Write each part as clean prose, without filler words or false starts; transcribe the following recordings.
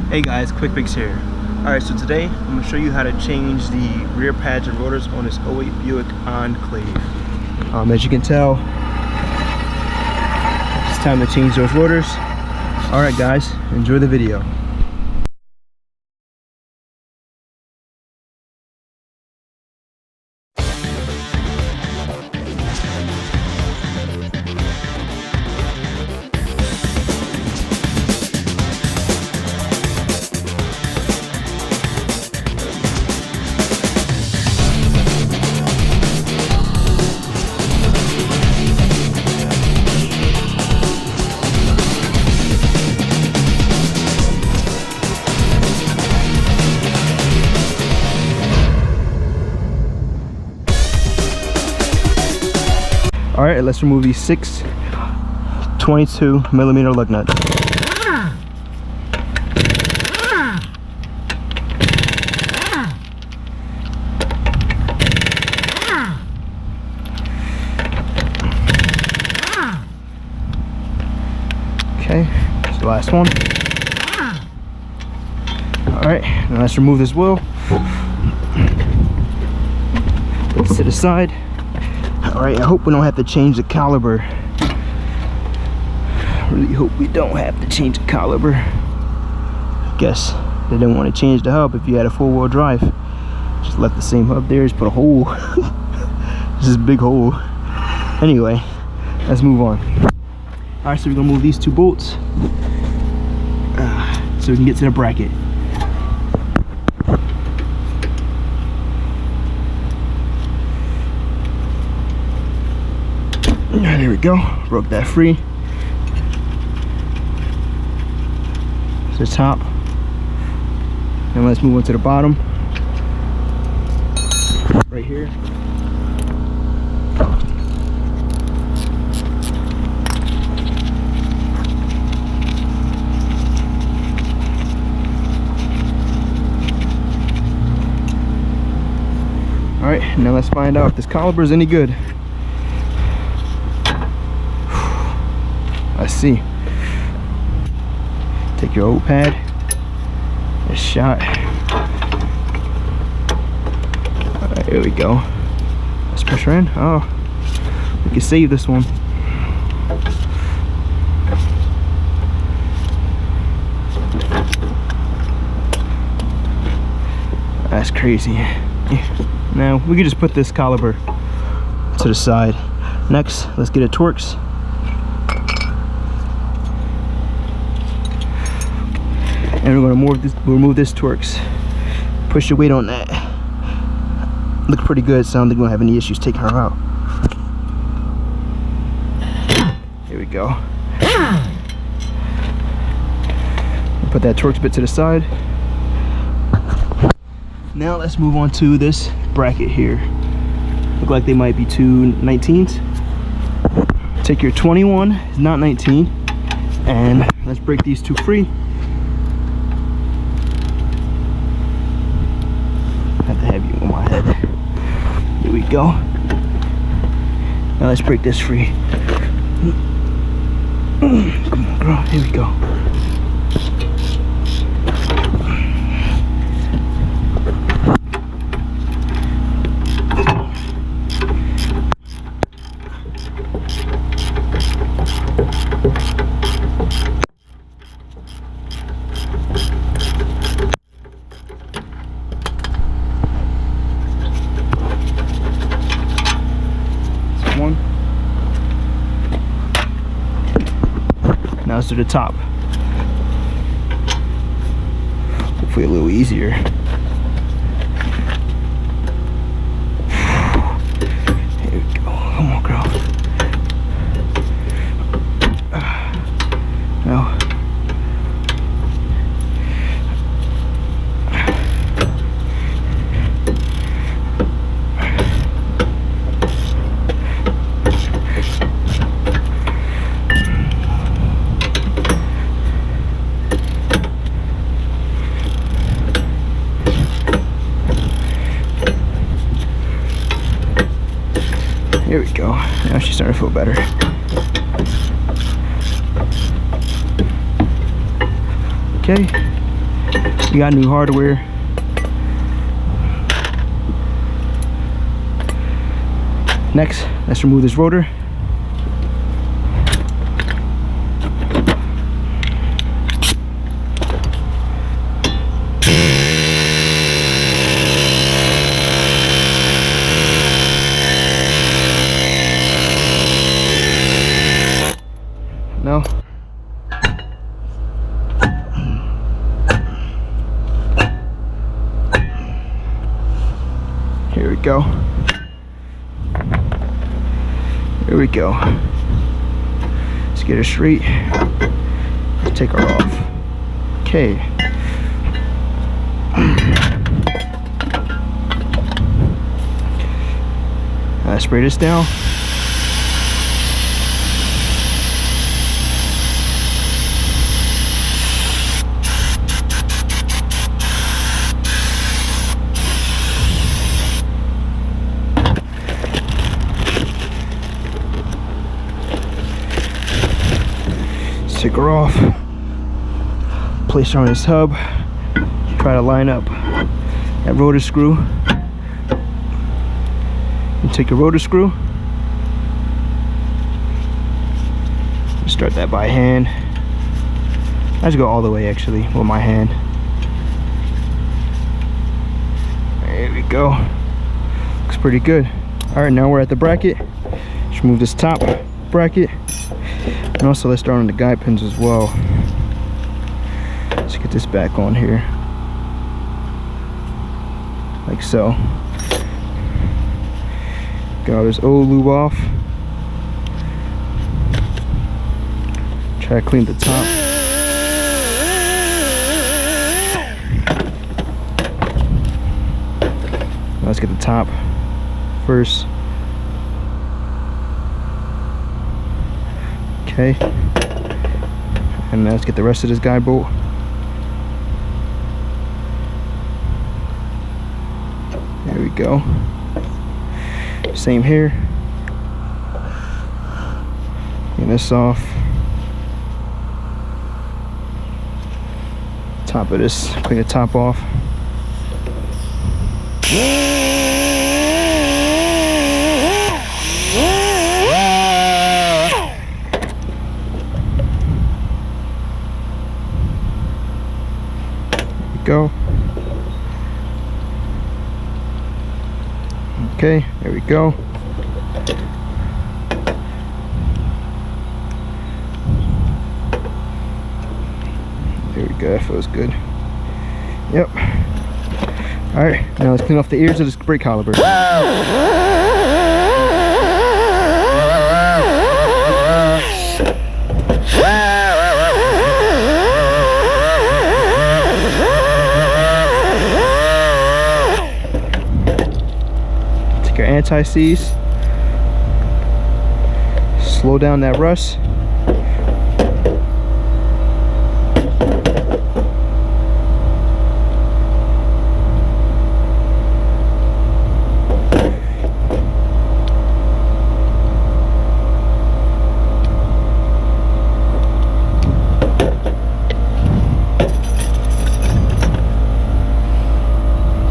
Hey guys, QuickFix here. Alright, so today I'm going to show you how to change the rear pads and rotors on this 08 Buick Enclave. As you can tell, it's time to change those rotors. Alright guys, enjoy the video. Alright, let's remove these 6 22mm lug nuts. Okay, that's the last one. Alright, now let's remove this wheel. Put this to the side. Alright, I hope we don't have to change the caliber. I really hope we don't have to change the caliber. Guess they didn't want to change the hub if you had a 4-wheel drive. Just left the same hub there, just put a hole. This is a big hole. Anyway, let's move on. Alright, so we're gonna move these 2 bolts so we can get to the bracket. There we go, broke that free. To the top. And let's move on to the bottom. Right here. Alright, now let's find out if this caliber is any good. Let's see. Take your old pad, a shot. Alright, here we go. Let's push her in. Oh, we can save this one. That's crazy. Now we can just put this caliber to the side. Next, let's get it Torx. And we're going to remove this Torx. Push your weight on that. Looks pretty good, so I don't think we'll have any issues taking her out. Here we go. Put that Torx bit to the side. Now let's move on to this bracket here. Look like they might be 2 19s. Take your 21, it's not 19, and let's break these 2 free. Have you on my head. Here we go. Now let's break this free. Come on, girl. Here we go. Now let's do the top. Hopefully a little easier. Here we go. Come on, girl. Now. There we go. Now she's starting to feel better. Okay. We got new hardware. Next, let's remove this rotor. No. Here we go. Here we go. Let's get her straight. Let's take her off. Okay. Let's spray this down. Take her off, place her on this hub, try to line up that rotor screw, and take your rotor screw, start that by hand. I just go all the way actually with my hand. There we go, looks pretty good. All right, now we're at the bracket. Just remove this top bracket. And also let's start on the guide pins as well. Let's get this back on here. Like so. Get all this old lube off. Try to clean the top. Now let's get the top first. Okay, and let's get the rest of this guide bolt. There we go. Same here. Get this off. Top of this, clean the top off. Go. Okay, there we go. There we go, that feels good. Yep. Alright, now let's clean off the ears of this brake caliper. Your anti-seize, slow down that rust.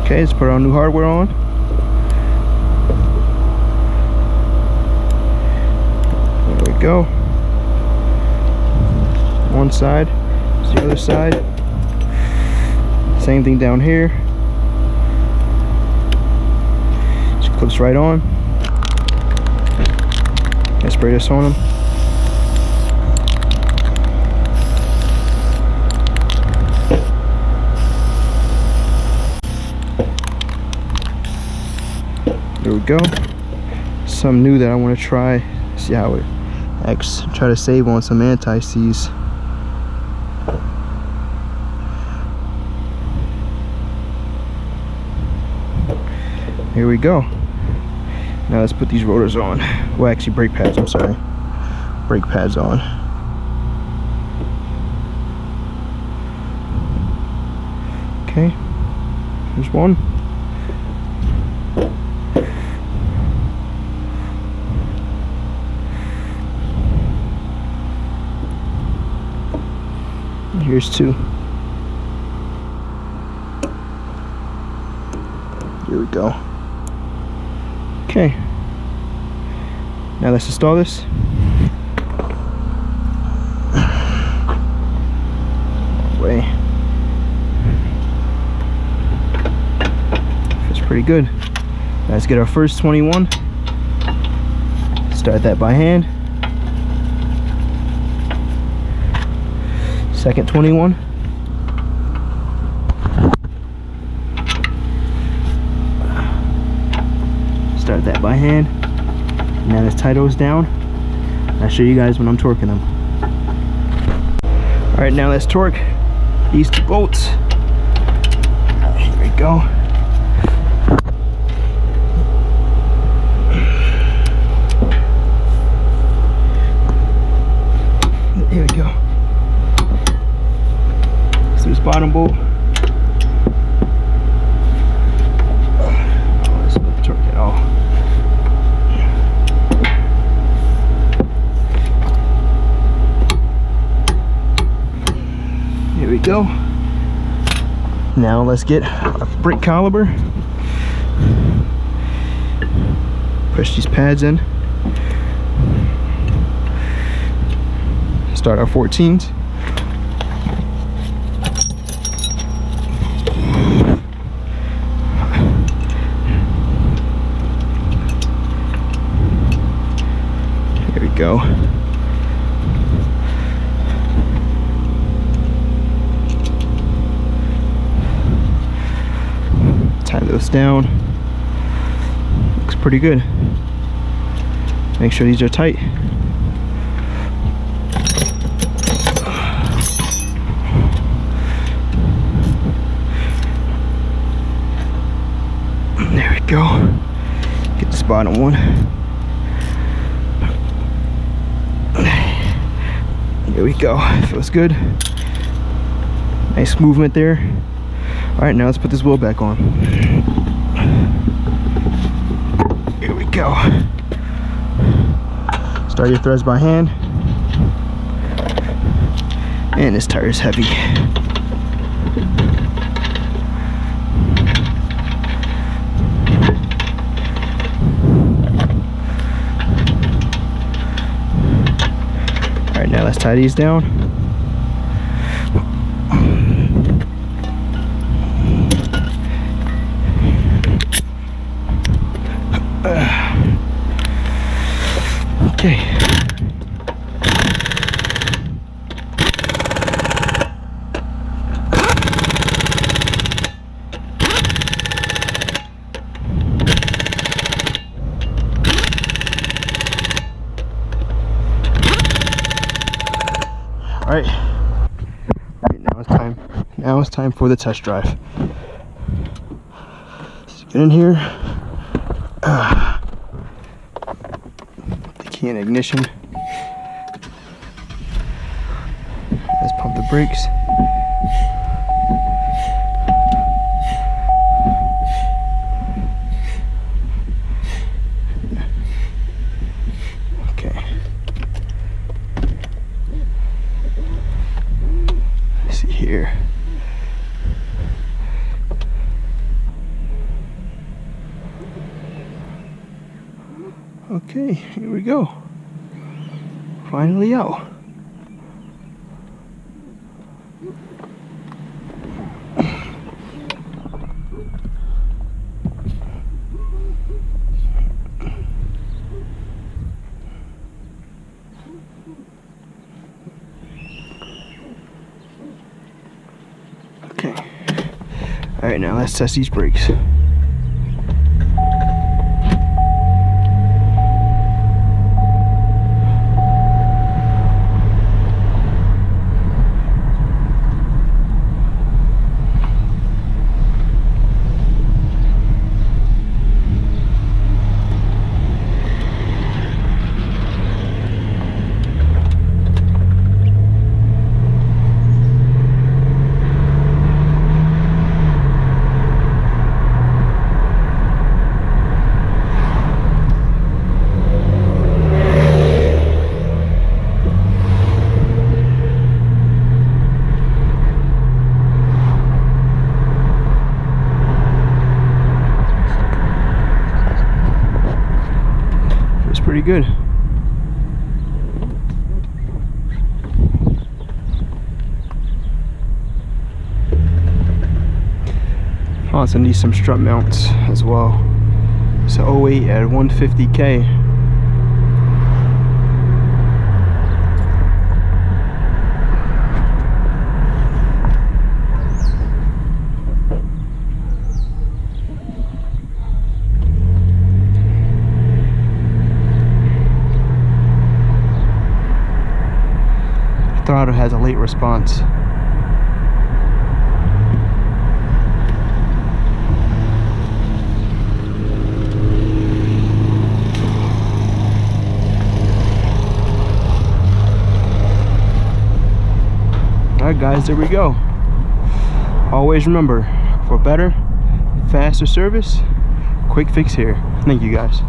Okay, let's put our new hardware on. There we go. One side, the other side. Same thing down here. Just clips right on. I spray this on them. There we go. Something new that I want to try. See how it acts. Try to save on some anti-seize. Here we go. Now let's put these rotors on. Well, actually brake pads, I'm sorry. Brake pads on. Okay, here's one. And here's two. Here we go. Okay. Now let's install this. Way. It's pretty good. Let's get our first 21. Start that by hand. Second 21. Start that by hand. Now let's tie those down. I'll show you guys when I'm torquing them. Alright, now let's torque these two bolts. Here we go. Here we go. So this bottom bolt. Let's torque it all. Here we go. Now let's get a brake caliper. Push these pads in. Start our 14s. Here we go. Tie those down. Looks pretty good. Make sure these are tight. There we go. Get this bottom one. There we go. Feels good. Nice movement there. Alright, now let's put this wheel back on. Here we go. Start your threads by hand. And this tire is heavy. Alright, now let's tie these down. Okay. All right. Now it's time. Now it's time for the test drive. Let's get in here. The key in ignition. Let's pump the brakes. Okay. Let's see here. Okay, here we go. Finally out. Okay. All right, now let's test these brakes. good. Also need some strut mounts as well. So 08 at 150K. Throttle has a late response. Alright guys, there we go. Always remember, for better, faster service, QuickFix here. Thank you guys.